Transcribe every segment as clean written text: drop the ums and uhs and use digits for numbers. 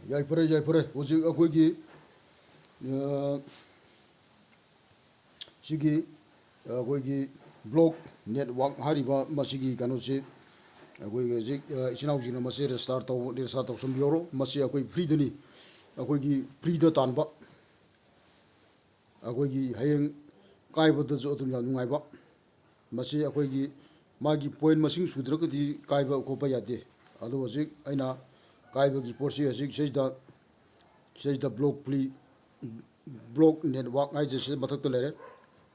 Yaipure hojik akoigi sigi akoigi block network hariba masigi kanose akoigi hojik ichinaujina mase restart tau sambioro mase akoi free dani akoigi free da tanba akoigi hayeng kaibada jo atum ya nungaiba mase akoigi magi point masing sudragadi kaiba khopa yade adu hojik aina kaiba ki porsi hojik sejda block network ai je bathak to lere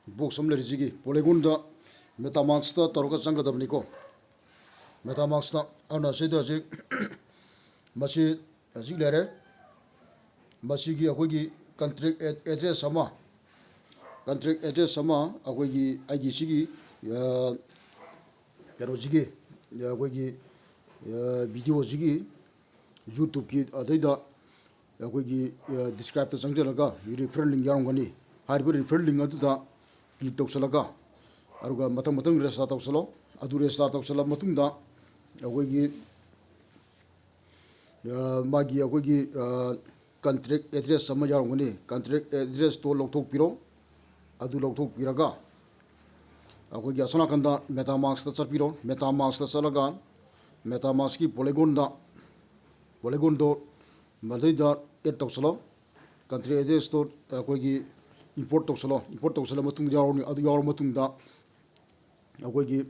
box sam lere jigi polygon da metamask ta taroka changadabni ko metamask ta ana sejda hojik masi hojik lere masi gi akoigi contract address sama akoigi aigi sigi kero jigi akoigi video jigi YouTube ki adaida akoigi describe ta changjalaga refer link yarongani hariba refer link adu da click tawsalaga aruga matang restart tawsalo adu restart tawsala matungda akoigi magi akoigi contract address sama yarongani contract address to lokthok piro adu lokthok piraga akoigi asana kanda metamask ta chapiro metamask ta chalaga metamask ki polygon do madida add tawsalo country address to akoigi import tawsala matung yaroni adu yar matungda akoigi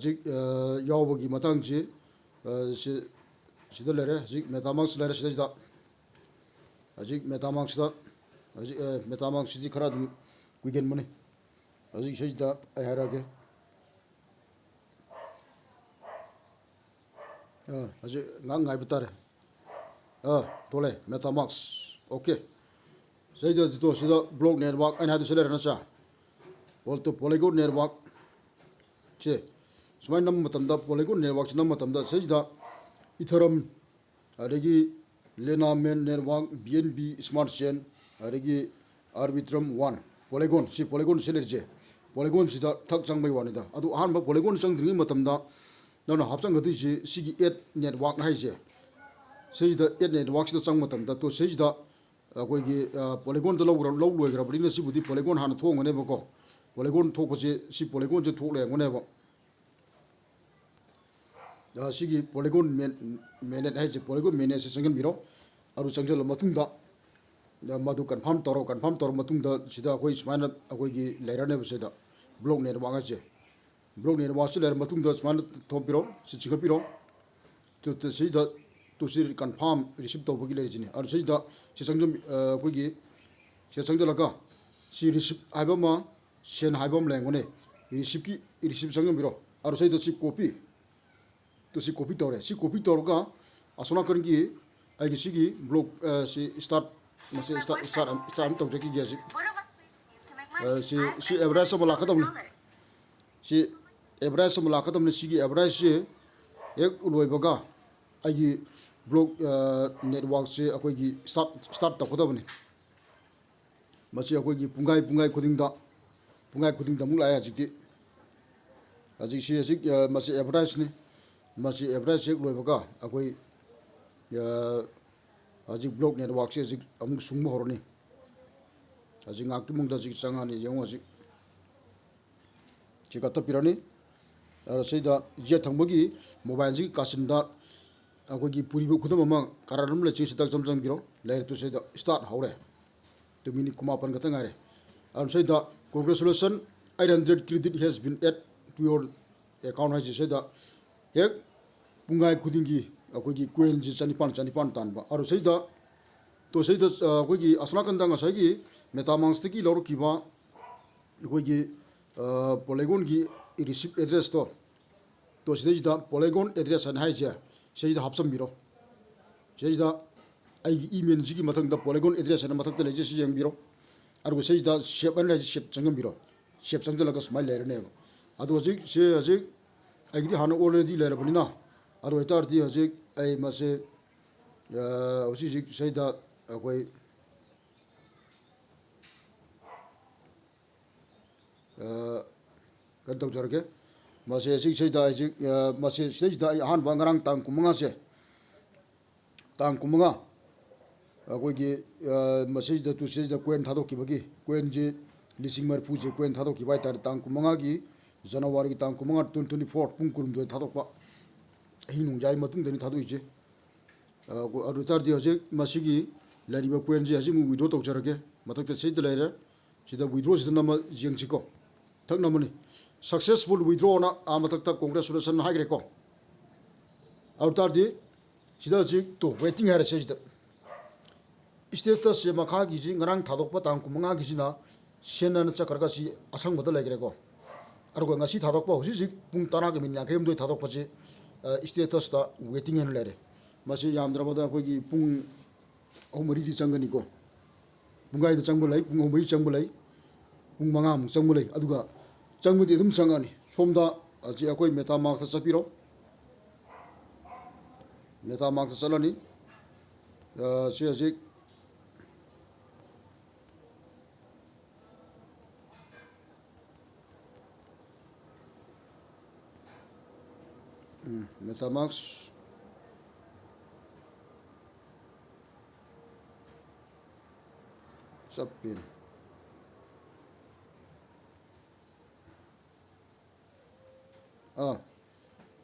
jik yawbagi matangji sida lere jik metamask lere sida ajik metamask ji khara kuigen mane ajik sida ayharage ajik ngai bitare tole metamask okay sida jito sida block network ana hadu selera na cha volto polygon network che sumai nam matamda polygon network nam matamda sida ethereum adegi lenamen network bnb smart chain adegi arbitrum 1 polygon selerje polygon sida thak changbai wanida adu ahanba polygon changdri matamda nana hapchang gadi sigi 8 network haije sida 8 network sida chang matamda to sida akoigi polygon da logra bringa sibudi polygon hana thongone bako polygon thokose si polygon je thokle ngone ba sigi polygon mainnet haije polygon mainnet se changen biro aru changjal matungda madu confirm toro matungda sida akoi smana akoigi leirane baseda block network haije block network se leir matungda smana thopiro si chigapiro to sida to sir confirm receive to bagi lerijini aru sida se changjam akoigi se changjalaga si receive aibama sen haibam lengone receive changjam biro aru sida si copy tore si copy torga asona karngi aigi sigi block si start to jeki gesi si average sama lakadam si average sama lakadam ne sigi average se ek loibaga aigi block network se akoigi start takhodabani masi akoigi pungai khudingda mula ya jikti ajik si ajik masi average ne masi average ek loibaga akoi ajik block network se ajik amuk sungma horoni ajik ngakti mungda ajik changani yang ajik chikata pirani ara seida je thangbogi mobile ji kasinda akoigi puribo khudam ma kararam le chisi tak jamjang biro lair tu seida start haure to minute kuma pan gata ngare ar seida congratulations 800 credit has been added to your account has seida ek pungai khudingi akoigi coin ji chanipan tanba ar seida to seida akoigi asna kanda ngasagi metamask ki lor kiba akoigi polygon gi receive address to seida polygon address an haija seida hapsam biro seida ai email ji mathang da polygon address an mathak le ji yang biro argo seida shape an le shape changam biro shape changdala ka smile le ne adu hojik ai gi hana already le rabnina adu etar di hojik ai mase hojik seida akoi kan tau jarge mase seida ajik mase seida han bangarang tang kumanga se tang kumunga akoigi message da tu stage da coin thado ki bagi coin je lising mar pu je coin thado ki bai tar tang kumunga gi January tang kumunga 2024 pung kurum do thado pa hinung jai matung deni thado ije aru tar di hoje masigi lariba coin je aji mu withdraw tok jarage matak te stage laira sida withdraw sida nama jeng chiko thak namani successful withdraw na amatak ta congratulation haigre ko aru tar di sida ji to waiting hara stage status se makha gi ji ngarang thadok pa tang kumanga gi jina sena na chakarga si asang bodal legre ko argo ngasi thadok pa hosi ji pung tara ge min yakhem doi thadok pa ji status ta waiting en lere masi yamdra boda ko gi pung omari di changani ko bungai da changbulai pung omari changbulai pung manga mu changbulai aduga changbudi dum changani somda ji akoi metamask ta chapiro metamask ta chalani se ji Metamask sapin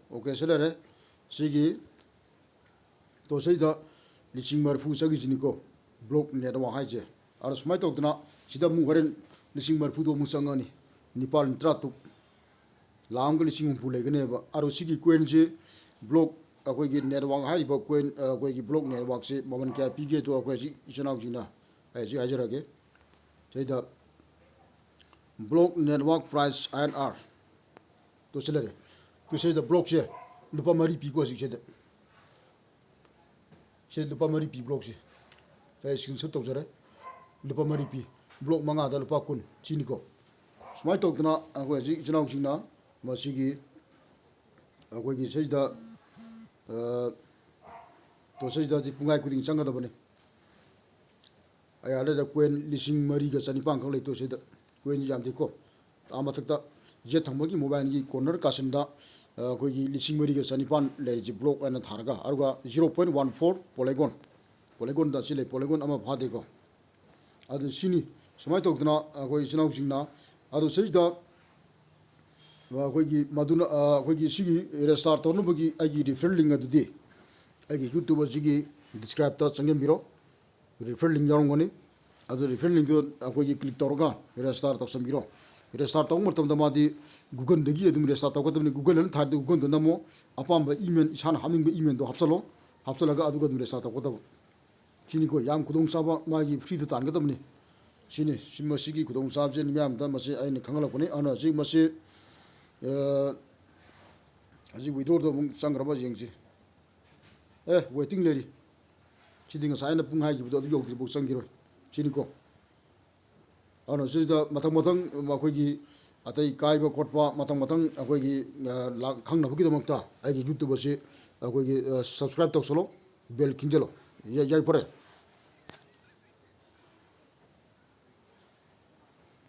okay selere sigi to seida liching mar fu sagi jiniko block ne da wa haije ar smai tok dna sida mu garen liching mar fu do mu sangani nipal tratu lam ga liching fu legane ba aro sigi coin je block akoi gi network hai ba coin akoi gi block network se momen kya pige to akoi ji ichanaw jina ai ji hajarage seida block network price INR to selere to seida block se lupa mari pi ko ji chede se lupa mari pi block se ai screenshot to jare lupa mari pi block manga da lupa kun chini ko smai tok dna akoi ji ichanaw jina masigi akoi gi seida to seida ji pungai kuding changa da bane ayale da coin lising mari ga chani pang khang le to seida coin jam de ko amatak ta je thambagi mobile gi corner kasinda koi gi lising mari ga chani pan le ji block ana tharga arga 0.14 polygon da sile polygon ama phade ko adu sini smai tok dna koi chinaw jingna adu seida koi gi maduna koi gi sigi restart to no bagi agi referral link adu de agi youtube sigi describe ta changem biro referral link yarong goni adu referral link do koi gi click torga restart to sambiro restart to mortam da madi google dagi adum restart to ko google an thar de google do namo apamba email ishan haming be email do hapsalaga adu ko restart to ko da chini ko yam kudong saba magi free da tan ga damni chini simma sigi kudong sab je nyam da masi aina khangala ko ni ana ji masi aji withdraw do mung changraba jengji waiting leri chiding sa na pung hai gi do yo gi bu changgiro chini ko ano sida matang ma khoi gi atai kai ba khotpa matang akhoi gi khang na bu gi damakta ai gi youtube se akhoi gi subscribe tok solo bell kinjelo yai pare